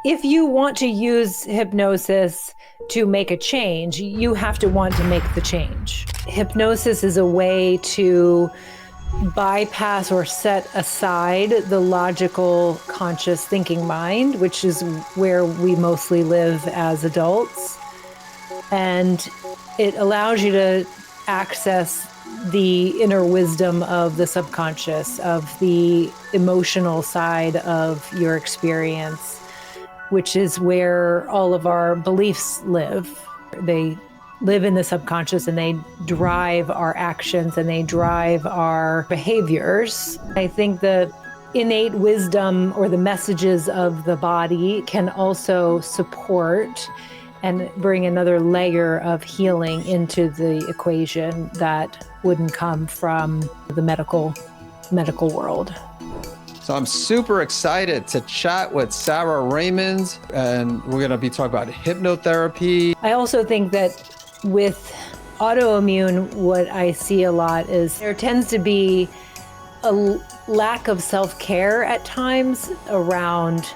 If you want to use hypnosis to make a change, you have to want to make the change. Hypnosis is a way to bypass or set aside the logical, conscious thinking mind, which is where we mostly live as adults. And it allows you to access the inner wisdom of the subconscious, of the emotional side of your experience, which is where all of our beliefs live. They live in the subconscious and they drive our actions and they drive our behaviors. I think the innate wisdom or the messages of the body can also support and bring another layer of healing into the equation that wouldn't come from the medical world. So I'm super excited to chat with Sara Raymond, and we're going to be talking about hypnotherapy. I also think that with autoimmune, what I see a lot is there tends to be a lack of self-care at times around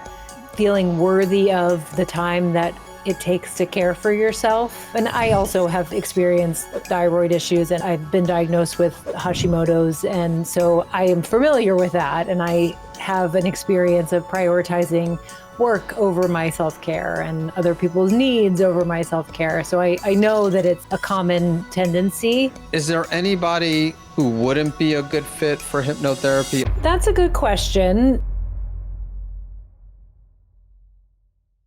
feeling worthy of the time that it takes to care for yourself. And I also have experienced thyroid issues, and I've been diagnosed with Hashimoto's. And so I am familiar with that. And I have an experience of prioritizing work over my self-care and other people's needs over my self-care. So I know that it's a common tendency. Is there anybody who wouldn't be a good fit for hypnotherapy? That's a good question.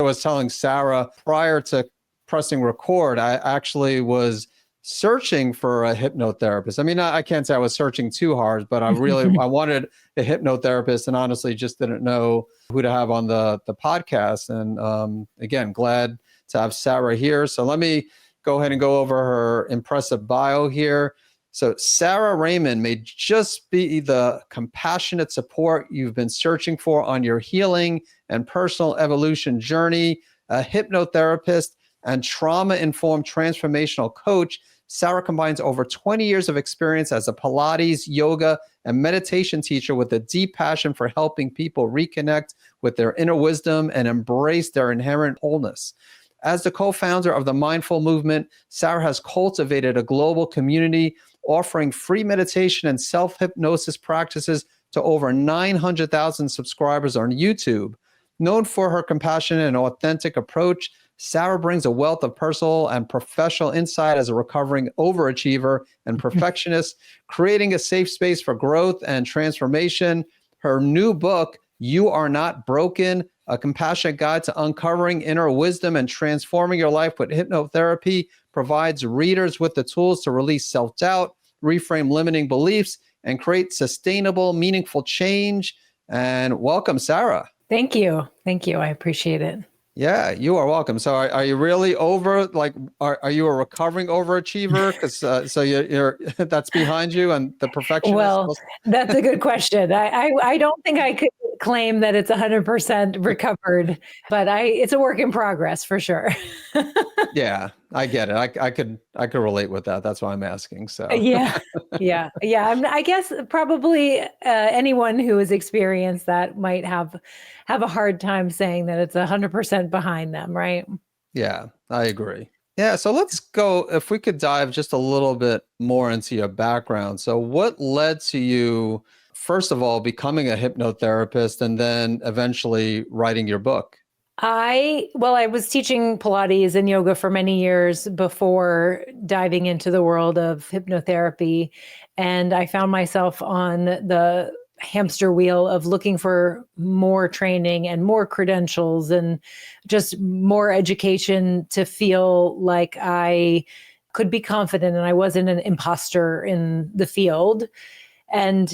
I was telling Sara prior to pressing record, I actually was searching for a hypnotherapist. I mean, I can't say I was searching too hard, but I wanted a hypnotherapist and honestly just didn't know who to have on the podcast. And again, glad to have Sara here. So let me go ahead and go over her impressive bio here. So Sara Raymond may just be the compassionate support you've been searching for on your healing and personal evolution journey. A hypnotherapist and trauma-informed transformational coach, Sara combines over 20 years of experience as a Pilates, yoga, and meditation teacher with a deep passion for helping people reconnect with their inner wisdom and embrace their inherent wholeness. As the co-founder of the Mindful Movement, Sara has cultivated a global community offering free meditation and self-hypnosis practices to over 900,000 subscribers on YouTube. Known for her compassionate and authentic approach, Sara brings a wealth of personal and professional insight as a recovering overachiever and perfectionist, creating a safe space for growth and transformation. Her new book, You Are Not Broken, a compassionate guide to uncovering inner wisdom and transforming your life with hypnotherapy, provides readers with the tools to release self-doubt, reframe limiting beliefs, and create sustainable, meaningful change. And welcome, Sara. Thank you. Thank you. I appreciate it. Yeah, you are welcome. So are you really over, like, are you a recovering overachiever? Because so you're that's behind you and the perfectionist? Well, that's a good question. I don't think I could claim that it's 100% recovered, but it's a work in progress for sure. Yeah, I get it. I could relate with that. That's why I'm asking. So Yeah. I guess probably anyone who has experienced that might have a hard time saying that it's 100% behind them, right? Yeah, I agree. Yeah, so let's go, if we could dive just a little bit more into your background. So what led to you, first of all, becoming a hypnotherapist and then eventually writing your book? I was teaching Pilates and yoga for many years before diving into the world of hypnotherapy. And I found myself on the hamster wheel of looking for more training and more credentials and just more education to feel like I could be confident and I wasn't an imposter in the field. And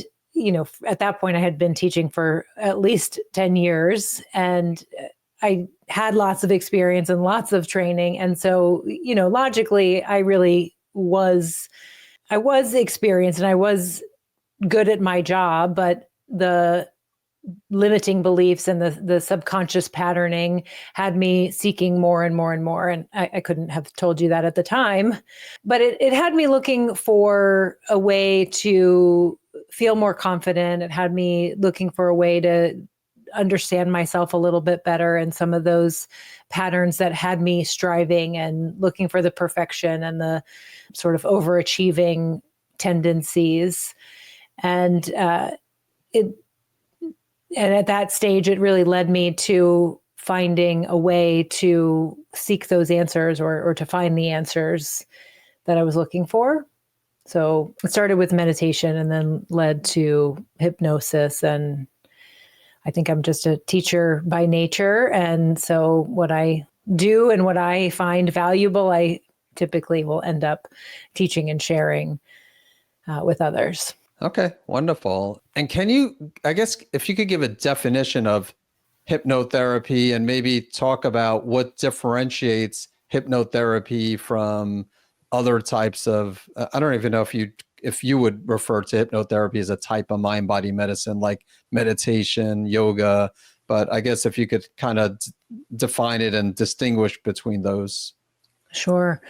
at that point, I had been teaching for at least 10 years and I had lots of experience and lots of training. And so, logically, I was experienced and I was good at my job, but the limiting beliefs and the subconscious patterning had me seeking more and more and more. And I couldn't have told you that at the time, but it had me looking for a way to feel more confident. It had me looking for a way to understand myself a little bit better and some of those patterns that had me striving and looking for the perfection and the sort of overachieving tendencies. And it and at that stage, it really led me to finding a way to seek those answers or to find the answers that I was looking for. So it started with meditation and then led to hypnosis. And I think I'm just a teacher by nature. And so what I do and what I find valuable, I typically will end up teaching and sharing with others. Okay, wonderful. And can you, I guess, if you could give a definition of hypnotherapy and maybe talk about what differentiates hypnotherapy from other types of, I don't even know if you would refer to hypnotherapy as a type of mind-body medicine like meditation, yoga, but I guess if you could kind of define it and distinguish between those. Sure.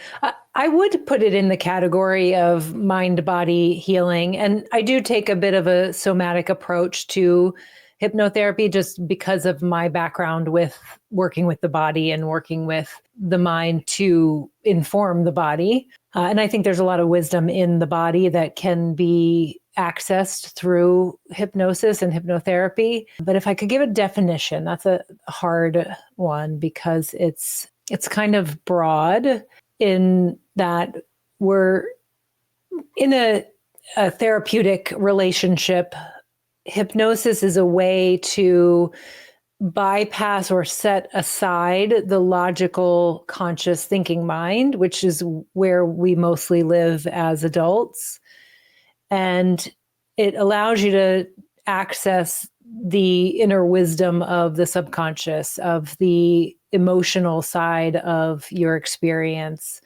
I would put it in the category of mind-body healing. And I do take a bit of a somatic approach to hypnotherapy just because of my background with working with the body and working with the mind to inform the body. And I think there's a lot of wisdom in the body that can be accessed through hypnosis and hypnotherapy. But if I could give a definition, that's a hard one because it's kind of broad in that we're in a therapeutic relationship. Hypnosis is a way to bypass or set aside the logical, conscious thinking mind, which is where we mostly live as adults. And it allows you to access the inner wisdom of the subconscious, of the emotional side of your experience,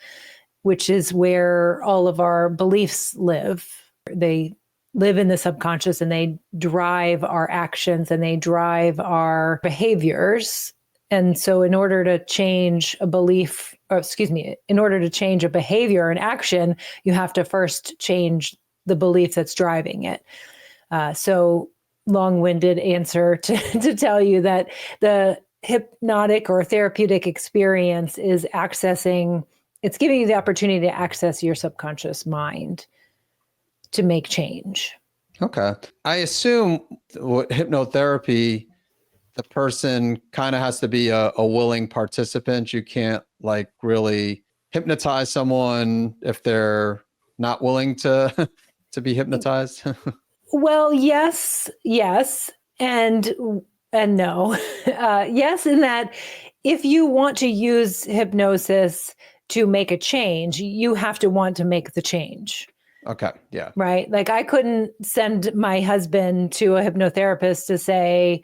which is where all of our beliefs live. They live in the subconscious and they drive our actions and they drive our behaviors. And so in order to change a belief, in order to change a behavior or an action, you have to first change the belief that's driving it. So long-winded answer to tell you that the hypnotic or therapeutic experience is it's giving you the opportunity to access your subconscious mind to make change. Okay. I assume what hypnotherapy, the person kind of has to be a willing participant. You can't like really hypnotize someone if they're not willing to be hypnotized. Well, yes, and no. Yes, in that if you want to use hypnosis to make a change, you have to want to make the change. Okay. Yeah. Right. Like I couldn't send my husband to a hypnotherapist to say,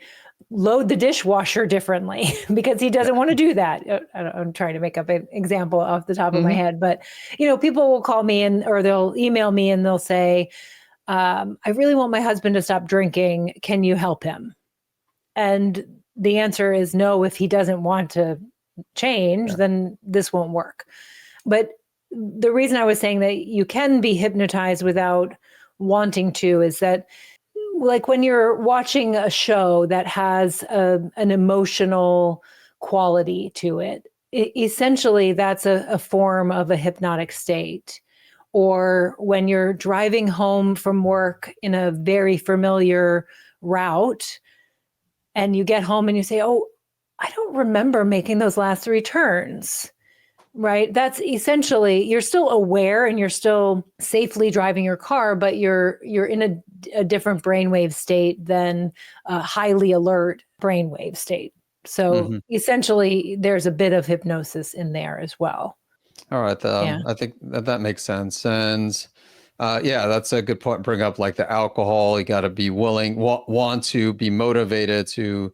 load the dishwasher differently because he doesn't want to do that. I'm trying to make up an example off the top of my head, but people will call me or they'll email me and they'll say, I really want my husband to stop drinking. Can you help him? And the answer is no. If he doesn't want to change, then this won't work. But the reason I was saying that you can be hypnotized without wanting to is that like when you're watching a show that has an emotional quality to it, essentially that's a form of a hypnotic state. Or when you're driving home from work in a very familiar route and you get home and you say, oh, I don't remember making those last 3 turns. Right. That's essentially, you're still aware and you're still safely driving your car, but you're in a different brainwave state than a highly alert brainwave state. So essentially, there's a bit of hypnosis in there as well. All right. I think that makes sense. And that's a good point to bring up, like the alcohol. You got to be willing, want to be motivated to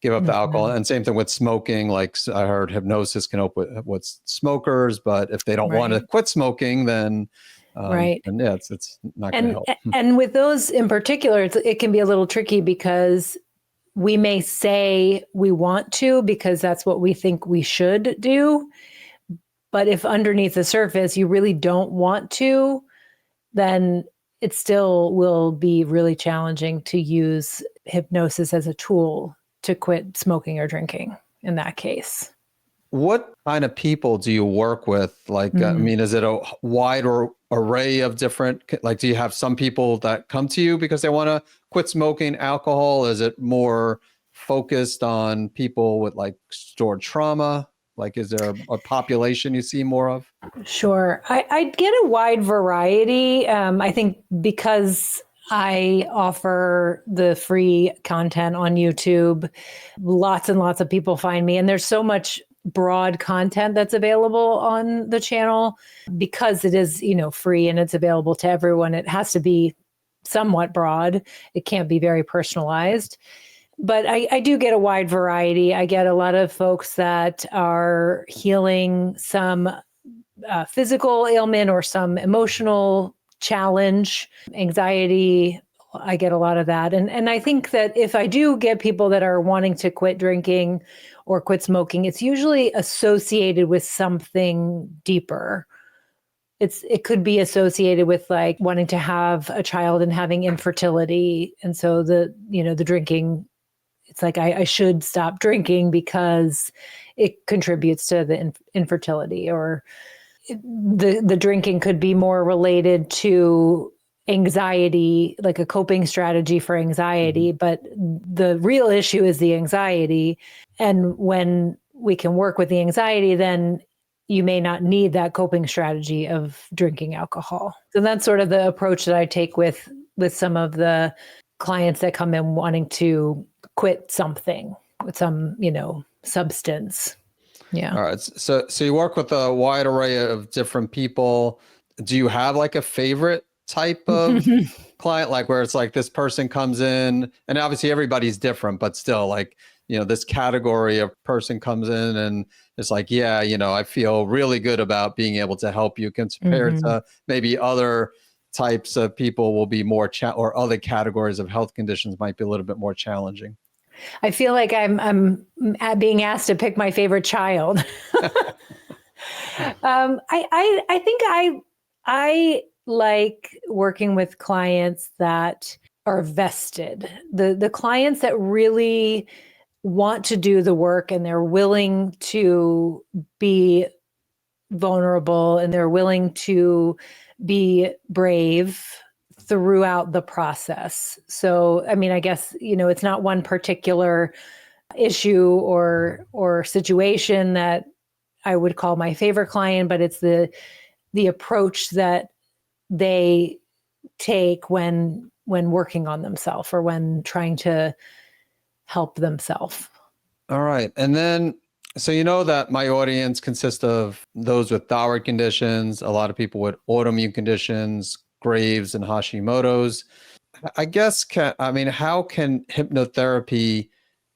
give up the alcohol. And same thing with smoking. Like I heard hypnosis can help with smokers, but if they don't want to quit smoking, then and it's not going to help. And with those in particular, it can be a little tricky because we may say we want to because that's what we think we should do. But if underneath the surface you really don't want to, then it still will be really challenging to use hypnosis as a tool to quit smoking or drinking in that case. What kind of people do you work with? Like, I mean, is it a wide array of different, like, do you have some people that come to you because they want to quit smoking alcohol? Is it more focused on people with like stored trauma? Like, is there a population you see more of? Sure. I get a wide variety. I think because I offer the free content on YouTube, lots and lots of people find me, and there's so much broad content that's available on the channel because it is, free and it's available to everyone. It has to be somewhat broad. It can't be very personalized. But I do get a wide variety. I get a lot of folks that are healing some physical ailment or some emotional challenge, anxiety. I get a lot of that. And I think that if I do get people that are wanting to quit drinking or quit smoking, it's usually associated with something deeper. It could be associated with like wanting to have a child and having infertility. And so the drinking, it's like I should stop drinking because it contributes to the infertility, or the drinking could be more related to anxiety, like a coping strategy for anxiety. But the real issue is the anxiety. And when we can work with the anxiety, then you may not need that coping strategy of drinking alcohol. So that's sort of the approach that I take with some of the clients that come in wanting to quit something with some, substance. Yeah. All right. So you work with a wide array of different people. Do you have like a favorite type of client, like where it's like this person comes in, and obviously everybody's different, but still like, this category of person comes in and it's like, yeah, I feel really good about being able to help you compared to maybe other types of people will be more or other categories of health conditions might be a little bit more challenging? I feel like I'm being asked to pick my favorite child. I think I like working with clients that are vested. The clients that really want to do the work and they're willing to be vulnerable and they're willing to be brave throughout the process. So, I mean, I guess, it's not one particular issue or situation that I would call my favorite client, but it's the approach that they take when working on themselves or when trying to help themselves. All right. And then, so that my audience consists of those with thyroid conditions, a lot of people with autoimmune conditions, Graves and Hashimoto's. I guess, how can hypnotherapy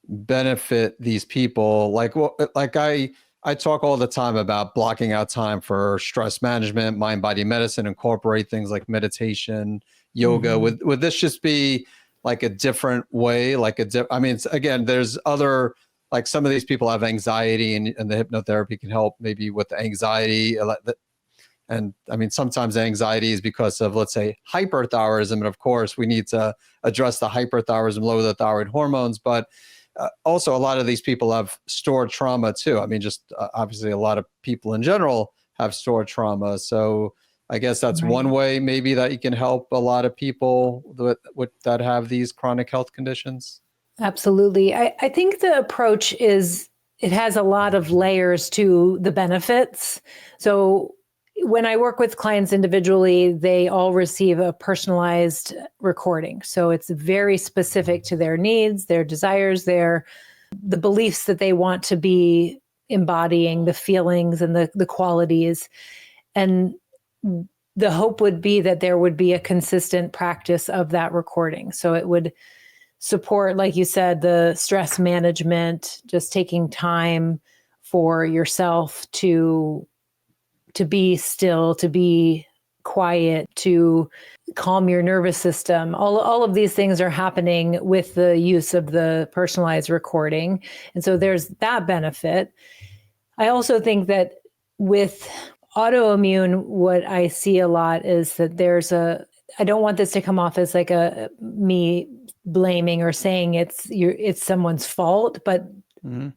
benefit these people? Like I talk all the time about blocking out time for stress management, mind-body medicine, incorporate things like meditation, yoga. Would this just be like a different way? Again, there's other, like some of these people have anxiety and the hypnotherapy can help maybe with the anxiety. And sometimes anxiety is because of, let's say, hyperthyroidism. And of course, we need to address the hyperthyroidism, lower the thyroid hormones. But also, a lot of these people have stored trauma too. Obviously, a lot of people in general have stored trauma. So I guess that's one way maybe that you can help a lot of people that have these chronic health conditions. Absolutely. I think the approach it has a lot of layers to the benefits. So when I work with clients individually, they all receive a personalized recording. So it's very specific to their needs, their desires, the beliefs that they want to be embodying, the feelings and the qualities. And the hope would be that there would be a consistent practice of that recording. So it would support, like you said, the stress management, just taking time for yourself to be still, to be quiet, to calm your nervous system. All of these things are happening with the use of the personalized recording. And so there's that benefit. I also think that with autoimmune, what I see a lot is that I don't want this to come off as like me blaming or saying it's someone's fault, but Mm-hmm.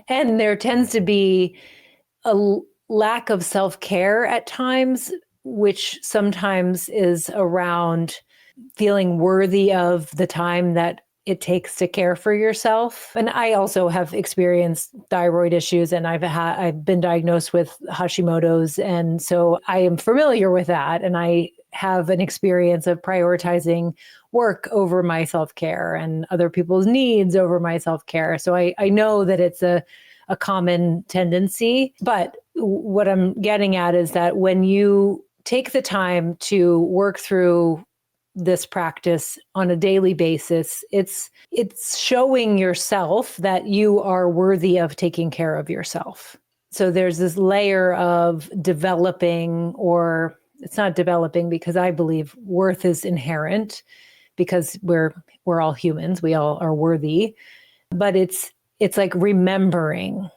and there tends to be a lack of self-care at times, which sometimes is around feeling worthy of the time that it takes to care for yourself. And I also have experienced thyroid issues, and I've been diagnosed with Hashimoto's, and so I am familiar with that, and I have an experience of prioritizing work over my self-care and other people's needs over my self-care. So I know that it's a common tendency, but what I'm getting at is that when you take the time to work through this practice on a daily basis, it's showing yourself that you are worthy of taking care of yourself. So there's this layer of developing, or it's not developing, because I believe worth is inherent, because we're all humans, we all are worthy, but it's like remembering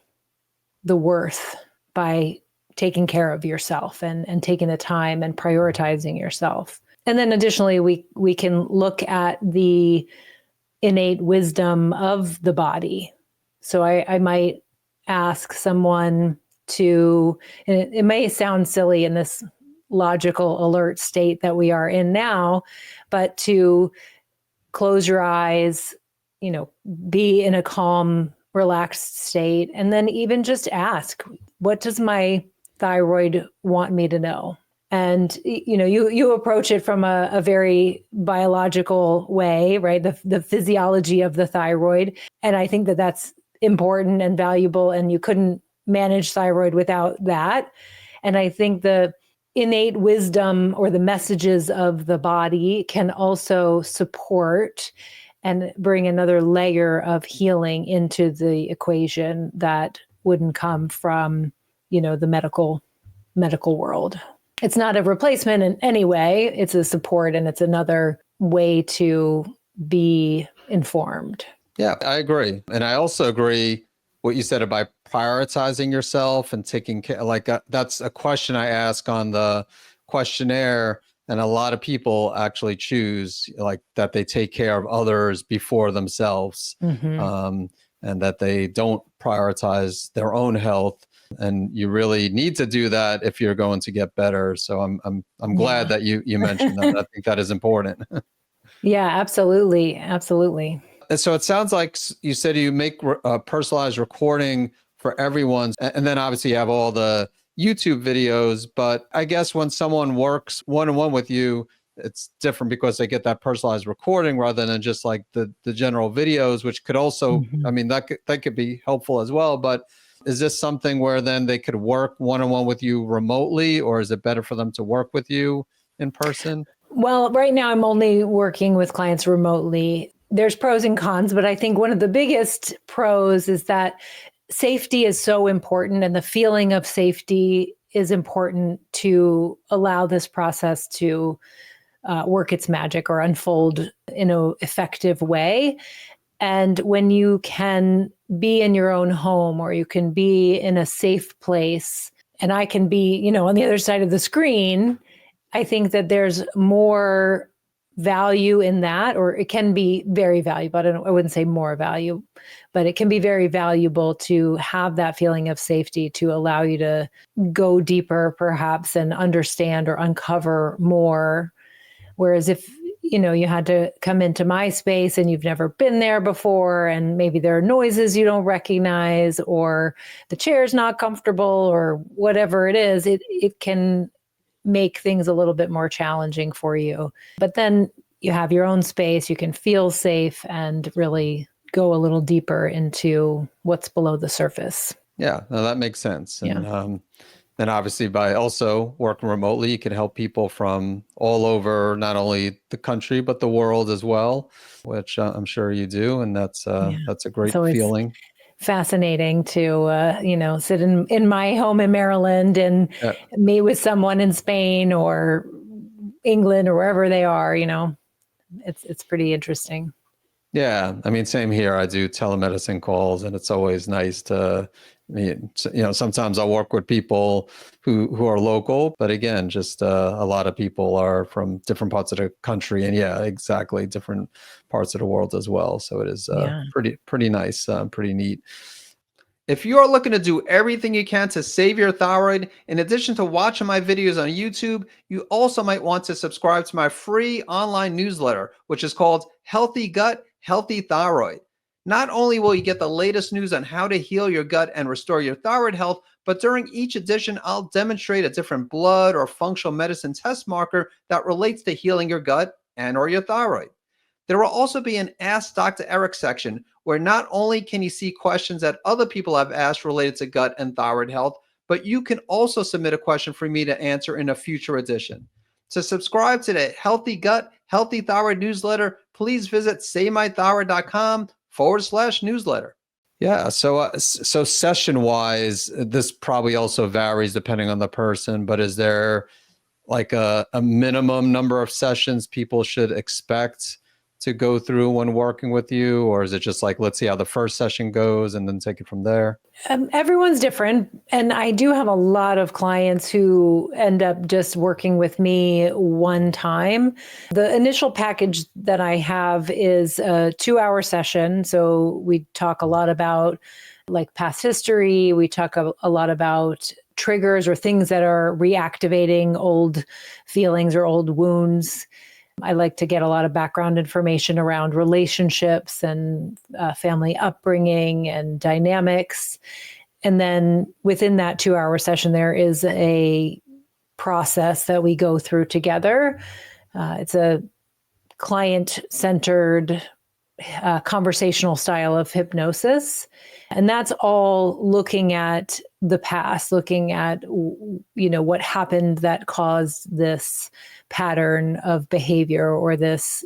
the worth by taking care of yourself and taking the time and prioritizing yourself. And then additionally, we can look at the innate wisdom of the body. So I might ask someone to, and it may sound silly in this logical alert state that we are in now, but to close your eyes, be in a calm, relaxed state, and then even just ask, what does my thyroid want me to know? And, you approach it from a very biological way, right? The physiology of the thyroid. And I think that that's important and valuable, and you couldn't manage thyroid without that. And I think the innate wisdom or the messages of the body can also support and bring another layer of healing into the equation that wouldn't come from, the medical world. It's not a replacement in any way. It's a support, and it's another way to be informed. Yeah, I agree. And I also agree what you said about prioritizing yourself and taking care. Like that's a question I ask on the questionnaire. And a lot of people actually choose like that they take care of others before themselves, and that they don't prioritize their own health. And you really need to do that if you're going to get better. So I'm glad that you mentioned that. I think that is important. Yeah, absolutely. Absolutely. And so it sounds like you said you make a personalized recording for everyone. And then obviously you have all the YouTube videos. But I guess when someone works one-on-one with you, it's different because they get that personalized recording rather than just like the general videos, which could also, I mean, that could be helpful as well. But is this something where then they could work one-on-one with you remotely, or is it better for them to work with you in person? Well, right now I'm only working with clients remotely. There's pros and cons, but I think one of the biggest pros is that safety is so important, and the feeling of safety is important to allow this process to work its magic or unfold in an effective way. And when you can be in your own home, or you can be in a safe place, and I can be, on the other side of the screen, I think that there's more value in that, or it can be very valuable. I wouldn't say more value, but it can be very valuable to have that feeling of safety to allow you to go deeper, perhaps, and understand or uncover more. Whereas if, you had to come into my space and you've never been there before, and maybe there are noises you don't recognize, or the chair's not comfortable, or whatever it is, it can make things a little bit more challenging for you. But then you have your own space, you can feel safe and really go a little deeper into what's below the surface. Yeah, no, that makes sense. And Yeah. then obviously by also working remotely, you can help people from all over, not only the country, but the world as well, which I'm sure you do. And that's a great feeling. Fascinating to, sit in my home in Maryland and meet with someone in Spain or England or wherever they are, it's pretty interesting. Yeah. I mean, same here. I do telemedicine calls, and it's always nice to Sometimes I'll work with people who are local, but again, just a lot of people are from different parts of the country, and yeah, exactly, different parts of the world as well. So it is pretty nice, pretty neat. If you are looking to do everything you can to save your thyroid, in addition to watching my videos on YouTube, you also might want to subscribe to my free online newsletter, which is called Healthy Gut, Healthy Thyroid. Not only will you get the latest news on how to heal your gut and restore your thyroid health, but during each edition, I'll demonstrate a different blood or functional medicine test marker that relates to healing your gut and or your thyroid. There will also be an Ask Dr. Eric section where not only can you see questions that other people have asked related to gut and thyroid health, but you can also submit a question for me to answer in a future edition. To subscribe to the Healthy Gut, Healthy Thyroid newsletter, please visit savemythyroid.com/newsletter. Yeah. So session wise, this probably also varies depending on the person, but is there like a minimum number of sessions people should expect to go through when working with you? Or is it just like, let's see how the first session goes and then take it from there? Everyone's different. And I do have a lot of clients who end up just working with me one time. The initial package that I have is a 2-hour session. So we talk a lot about like past history. We talk a lot about triggers or things that are reactivating old feelings or old wounds. I like to get a lot of background information around relationships and family upbringing and dynamics. And then within that 2-hour session, there is a process that we go through together. It's a client-centered conversational style of hypnosis. And that's all looking at the past, looking at, what happened that caused this pattern of behavior or this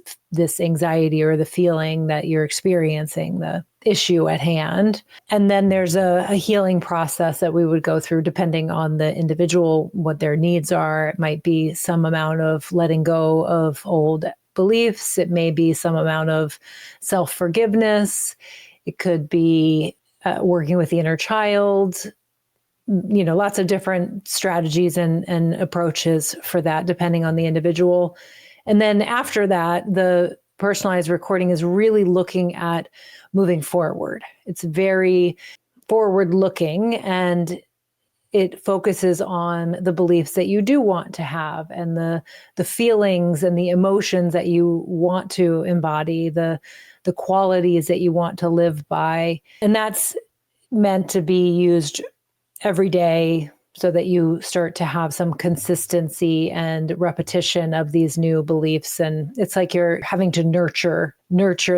anxiety or the feeling that you're experiencing, the issue at hand. And then there's a healing process that we would go through depending on the individual, what their needs are. It might be some amount of letting go of old beliefs. It may be some amount of self-forgiveness. It could be working with the inner child, lots of different strategies and approaches for that, depending on the individual. And then after that, the personalized recording is really looking at moving forward. It's very forward looking, and it focuses on the beliefs that you do want to have and the feelings and the emotions that you want to embody, the qualities that you want to live by. And that's meant to be used every day so that you start to have some consistency and repetition of these new beliefs. And it's like you're having to nurture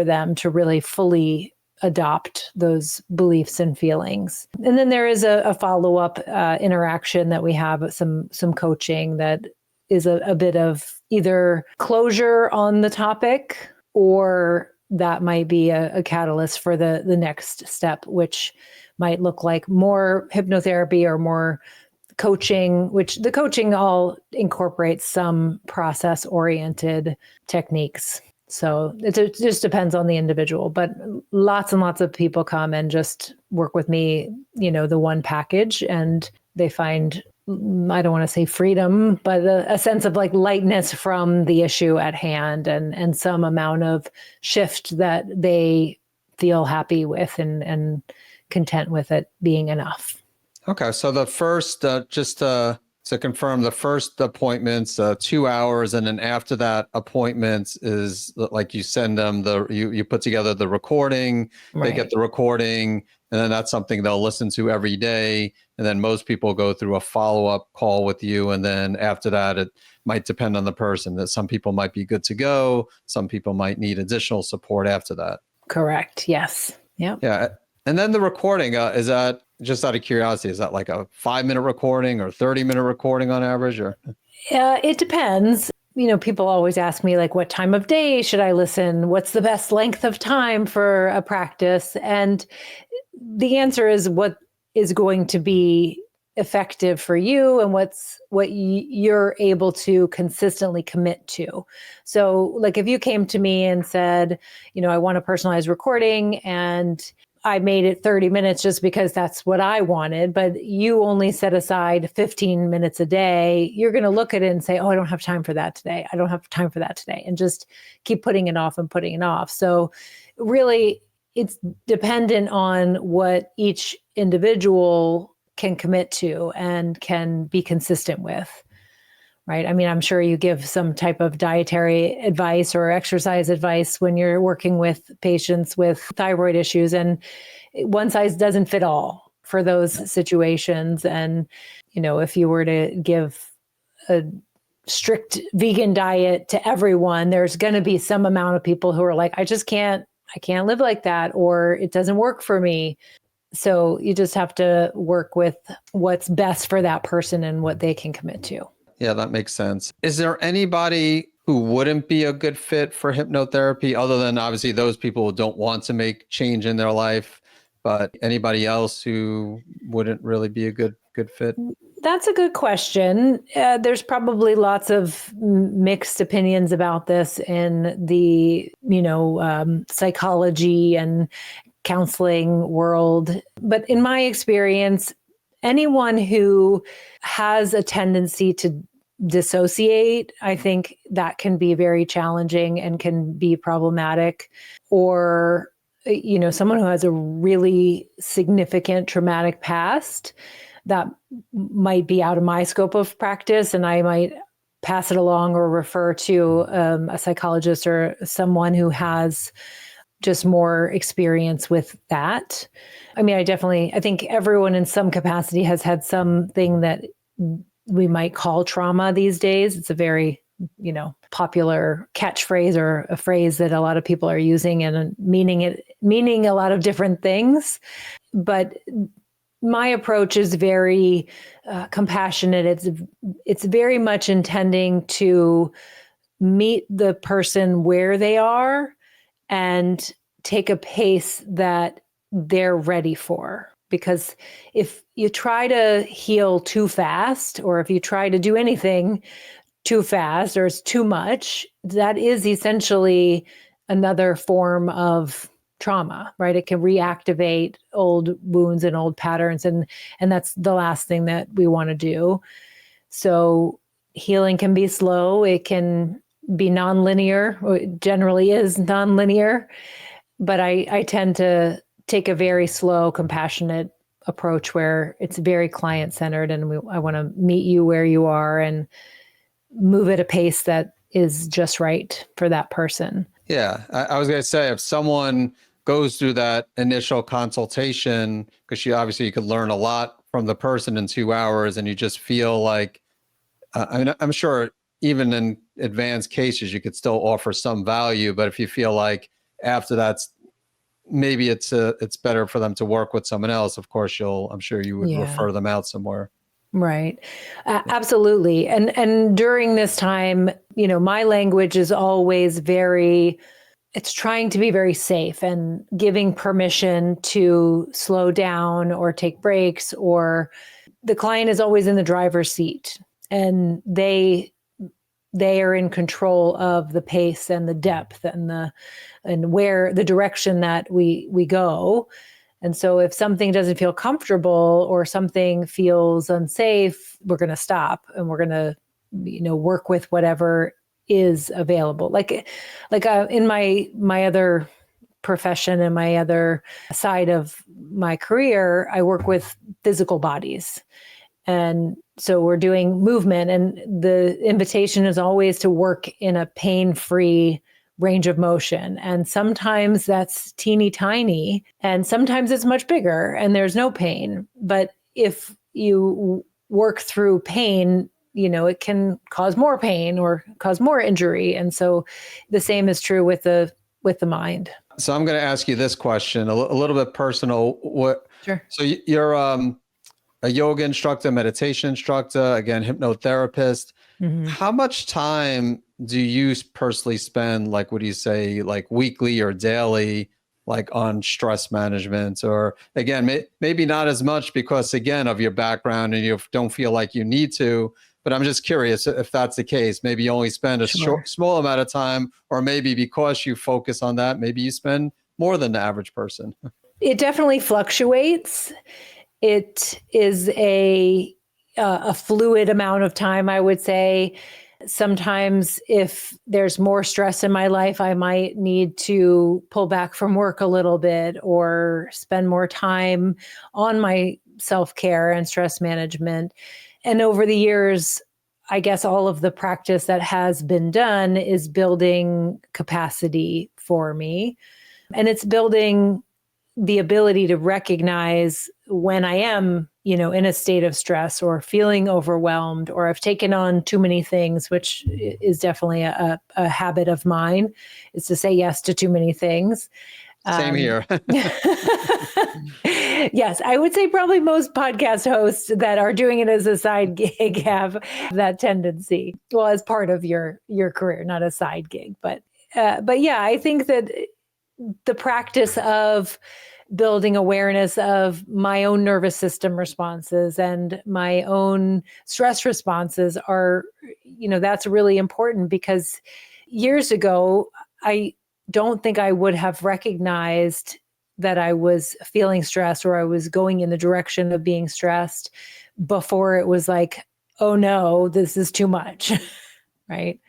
them to really fully adopt those beliefs and feelings. And then there is a follow-up interaction that we have, some coaching that is a bit of either closure on the topic, or that might be a catalyst for the next step, which might look like more hypnotherapy or more coaching, which the coaching all incorporates some process-oriented techniques. So it just depends on the individual, but lots and lots of people come and just work with me, the one package, and they find, I don't want to say freedom, but a sense of like lightness from the issue at hand and some amount of shift that they feel happy with and content with it being enough. Okay. So the first, just to confirm, the first appointments, 2 hours. And then after that appointments is like you send them you put together the recording, Right. They get the recording, and then that's something they'll listen to every day. And then most people go through a follow-up call with you. And then after that, it might depend on the person. That some people might be good to go. Some people might need additional support after that. Correct. Yes. Yep. Yeah. And then the recording, is that, just out of curiosity, is that like a 5-minute recording or 30-minute recording on average? Or it depends. People always ask me, like, what time of day should I listen? What's the best length of time for a practice? And the answer is what is going to be effective for you and what you're able to consistently commit to. So like if you came to me and said, I want a personalized recording and I made it 30 minutes just because that's what I wanted, but you only set aside 15 minutes a day. You're going to look at it and say, oh, I don't have time for that today. I don't have time for that today. And just keep putting it off and putting it off. So really, it's dependent on what each individual can commit to and can be consistent with. Right. I mean, I'm sure you give some type of dietary advice or exercise advice when you're working with patients with thyroid issues, and one size doesn't fit all for those situations. And, if you were to give a strict vegan diet to everyone, there's going to be some amount of people who are like, I can't live like that, or it doesn't work for me. So you just have to work with what's best for that person and what they can commit to. Yeah, that makes sense. Is there anybody who wouldn't be a good fit for hypnotherapy other than obviously those people who don't want to make change in their life, but anybody else who wouldn't really be a good fit? That's a good question. There's probably lots of mixed opinions about this in the, psychology and counseling world. But in my experience, anyone who has a tendency to dissociate, I think that can be very challenging and can be problematic. Or, someone who has a really significant traumatic past, that might be out of my scope of practice, and I might pass it along or refer to a psychologist or someone who has just more experience with that. I mean, I think everyone in some capacity has had something that we might call trauma these days. It's a very, popular catchphrase or a phrase that a lot of people are using and meaning a lot of different things. But my approach is very compassionate. It's very much intending to meet the person where they are and take a pace that they're ready for. Because if you try to heal too fast, or if you try to do anything too fast or it's too much, that is essentially another form of trauma, right? It can reactivate old wounds and old patterns. And that's the last thing that we want to do. So healing can be slow. It can be nonlinear, or it generally is nonlinear. But I tend to take a very slow, compassionate approach where it's very client-centered, and I want to meet you where you are and move at a pace that is just right for that person. Yeah, I was going to say, if someone goes through that initial consultation, because you could learn a lot from the person in 2 hours, and you just feel like, I'm sure even in advanced cases, you could still offer some value, but if you feel like after that's, maybe it's better for them to work with someone else, of course, I'm sure you would refer them out somewhere. Right. Absolutely. And during this time, my language is always it's trying to be very safe and giving permission to slow down or take breaks, or the client is always in the driver's seat, and they are in control of the pace and the depth and where the direction that we go. And so if something doesn't feel comfortable or something feels unsafe, we're going to stop and we're going to, work with whatever is available. Like in my other profession and my other side of my career, I work with physical bodies. And so we're doing movement, and the invitation is always to work in a pain-free range of motion. And sometimes that's teeny tiny, and sometimes it's much bigger and there's no pain. But if you work through pain, it can cause more pain or cause more injury. And so the same is true with the mind. So I'm going to ask you this question, a little bit personal. Sure. So you're a yoga instructor, meditation instructor, again, hypnotherapist. Mm-hmm. How much time do you personally spend, like, what do you say, like weekly or daily, like on stress management? Or again, maybe not as much because, again, of your background and you don't feel like you need to, but I'm just curious if that's the case. Maybe you only spend a small amount of time, or maybe because you focus on that, maybe you spend more than the average person. It definitely fluctuates. It is a fluid amount of time, I would say. Sometimes if there's more stress in my life, I might need to pull back from work a little bit or spend more time on my self-care and stress management. And over the years, I guess all of the practice that has been done is building capacity for me. And it's building the ability to recognize when I am, in a state of stress or feeling overwhelmed, or I've taken on too many things, which is definitely a habit of mine, is to say yes to too many things. Same here. Yes, I would say probably most podcast hosts that are doing it as a side gig have that tendency. Well, as part of your career, not a side gig, but yeah, I think that the practice of building awareness of my own nervous system responses and my own stress responses are, that's really important, because years ago, I don't think I would have recognized that I was feeling stressed or I was going in the direction of being stressed before it was like, oh no, this is too much, right?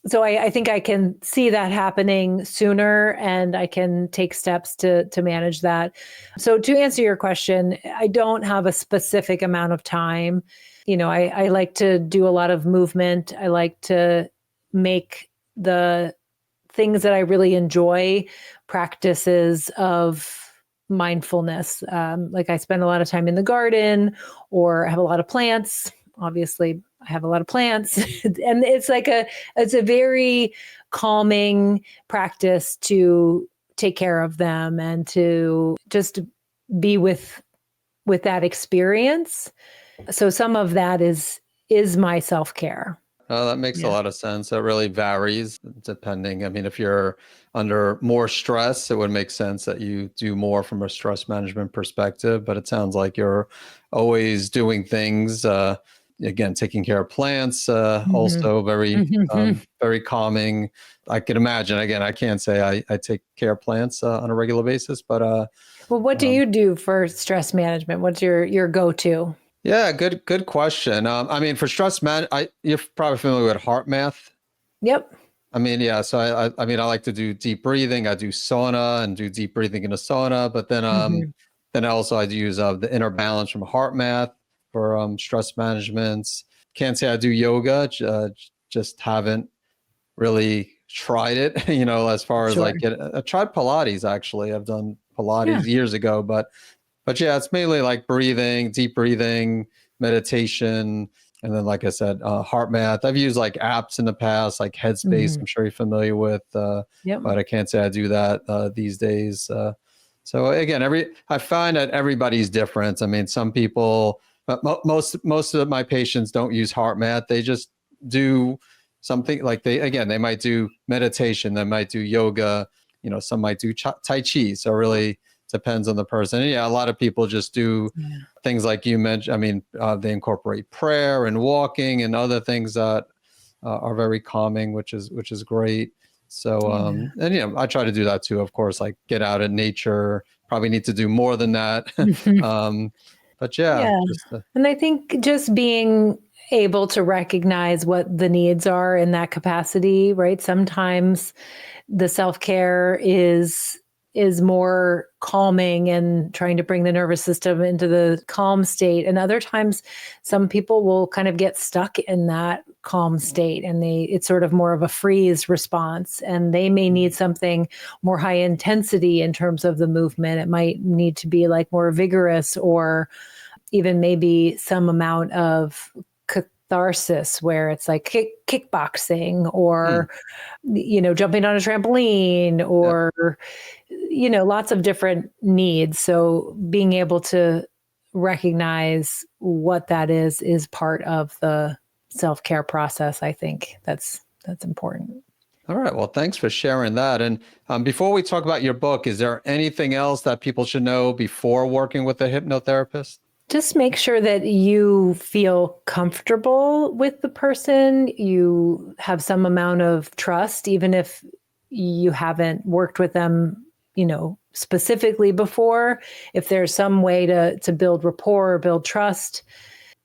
So I think I can see that happening sooner, and I can take steps to manage that. So to answer your question, I don't have a specific amount of time. I like to do a lot of movement. I like to make the things that I really enjoy practices of mindfulness. Like I spend a lot of time in the garden, or I have a lot of plants. Obviously, I have a lot of plants, and it's a very calming practice to take care of them and to just be with that experience. So some of that is my self-care. Oh, that makes a lot of sense. It really varies depending. I mean, if you're under more stress, it would make sense that you do more from a stress management perspective. But it sounds like you're always doing things. Again, taking care of plants, also very calming. I can imagine. Again, I can't say I take care of plants on a regular basis, but well, what do you do for stress management? What's your go-to? Yeah, good question. I mean, for stress you're probably familiar with heart math. Yep. I mean, yeah. So I mean, I like to do deep breathing. I do sauna and do deep breathing in a sauna. But then also I use the inner balance from heart math for stress management. Can't say I do yoga. Just haven't really tried it. As far as I tried Pilates actually. I've done Pilates years ago, but yeah, it's mainly like breathing, deep breathing, meditation, and then, like I said, heart math. I've used like apps in the past, like Headspace. I'm sure you're familiar with, but I can't say I do that these days. So again, I find that everybody's different. I mean, some people, but most of my patients don't use heart math. They just do something like they might do meditation, they might do yoga. Some might do Tai Chi. So really depends on the person. And yeah, a lot of people just do things like you mentioned. I mean, they incorporate prayer and walking and other things that are very calming, which is great. So, and I try to do that too, of course, like get out in nature, probably need to do more than that. But and I think just being able to recognize what the needs are in that capacity, right? Sometimes the self-care is more calming and trying to bring the nervous system into the calm state. And other times, some people will kind of get stuck in that calm state, and it's sort of more of a freeze response. And they may need something more high intensity in terms of the movement. It might need to be like more vigorous, or even maybe some amount of catharsis, where it's like kickboxing or, jumping on a trampoline or, lots of different needs. So being able to recognize what that is part of the self-care process. I think that's important. All right. Well, thanks for sharing that. And before we talk about your book, is there anything else that people should know before working with a hypnotherapist? Just make sure that you feel comfortable with the person. You have some amount of trust, even if you haven't worked with them, specifically before. If there's some way to build rapport or build trust,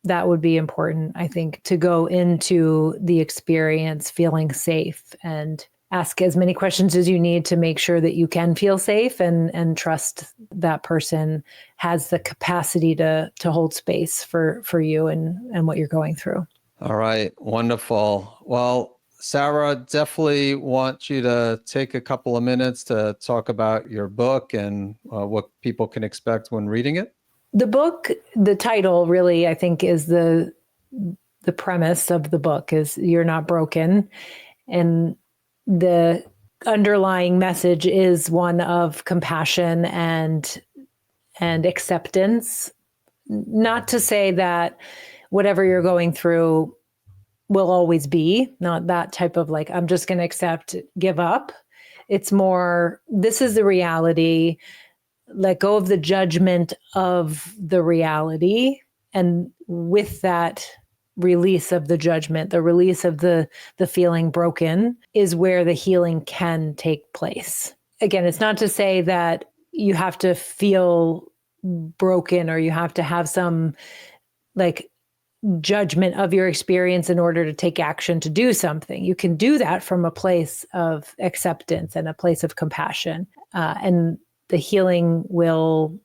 that would be important, I think, to go into the experience feeling safe and ask as many questions as you need to make sure that you can feel safe and trust that person has the capacity to hold space for you and what you're going through. All right. Wonderful. Well, Sara, definitely want you to take a couple of minutes to talk about your book and what people can expect when reading it. The book, the title really, I think, is the premise of the book is You're Not Broken. And the underlying message is one of compassion and acceptance. Not to say that whatever you're going through will always be, not that type of like, I'm just going to accept, give up. It's more, this is the reality. Let go of the judgment of the reality. And with that release of the judgment, the release of the feeling broken is where the healing can take place. Again, it's not to say that you have to feel broken or you have to have some like judgment of your experience in order to take action to do something. You can do that from a place of acceptance and a place of compassion. And the healing will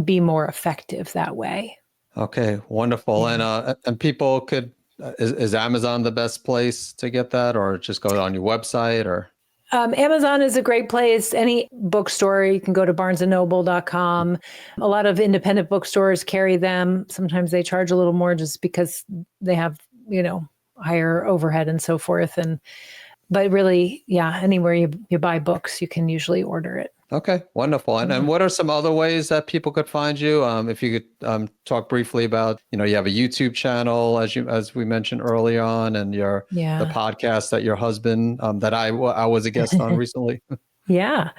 be more effective that way. Okay, wonderful. Yeah. And people could, is Amazon the best place to get that, or just go on your website? Or Amazon is a great place. Any bookstore, you can go to barnesandnoble.com. A lot of independent bookstores carry them. Sometimes they charge a little more just because they have, higher overhead and so forth. But really, yeah, anywhere you buy books, you can usually order it. Okay, wonderful. And what are some other ways that people could find you? If you could talk briefly about, you have a YouTube channel, as we mentioned early on, and the podcast that your husband, that I was a guest on recently. Yeah.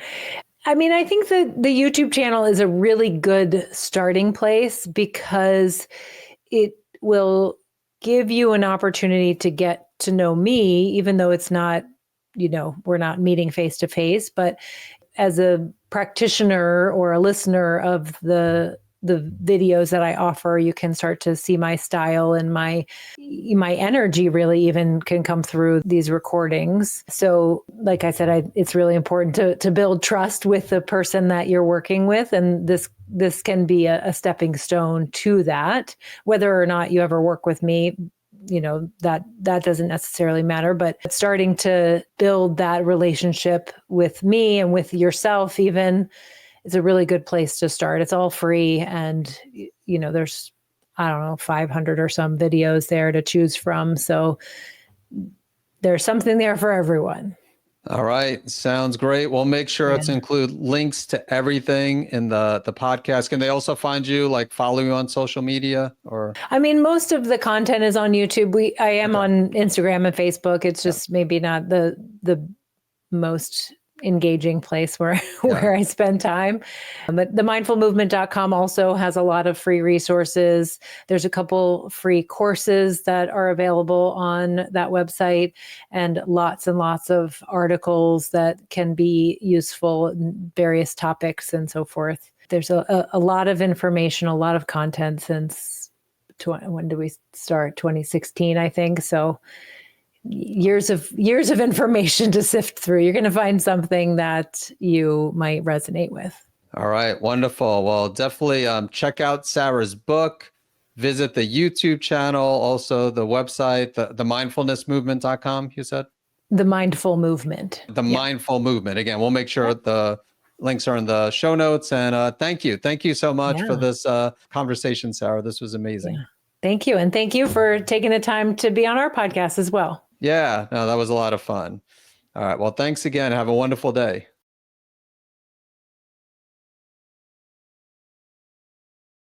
I mean, I think that the YouTube channel is a really good starting place because it will give you an opportunity to get to know me, even though it's not, we're not meeting face to face, but as a practitioner or a listener of the videos that I offer, you can start to see my style and my energy really even can come through these recordings. So like I said, it's really important to build trust with the person that you're working with. And this can be a stepping stone to that. Whether or not you ever work with me, that doesn't necessarily matter, but starting to build that relationship with me and with yourself even is a really good place to start. It's all free. And, there's, 500 or some videos there to choose from. So there's something there for everyone. All right. Sounds great. We'll make sure to include links to everything in the podcast. Can they also find you, like follow you on social media? Or I mean, most of the content is on YouTube. I am on Instagram and Facebook. It's just maybe not the most engaging place where I spend time. But the mindfulmovement.com also has a lot of free resources. There's a couple free courses that are available on that website and lots of articles that can be useful in various topics and so forth. There's a lot of information, a lot of content since when did we start? 2016, I think. So years of information to sift through. You're going to find something that you might resonate with. All right. Wonderful. Well, definitely check out Sara's book, visit the YouTube channel, also the website, the mindfulnessmovement.com, you said? The Mindful Movement. The Mindful Movement. Again, we'll make sure the links are in the show notes. And thank you. Thank you so much for this conversation, Sara. This was amazing. Yeah. Thank you. And thank you for taking the time to be on our podcast as well. Yeah, no, that was a lot of fun. All right. Well, thanks again. Have a wonderful day.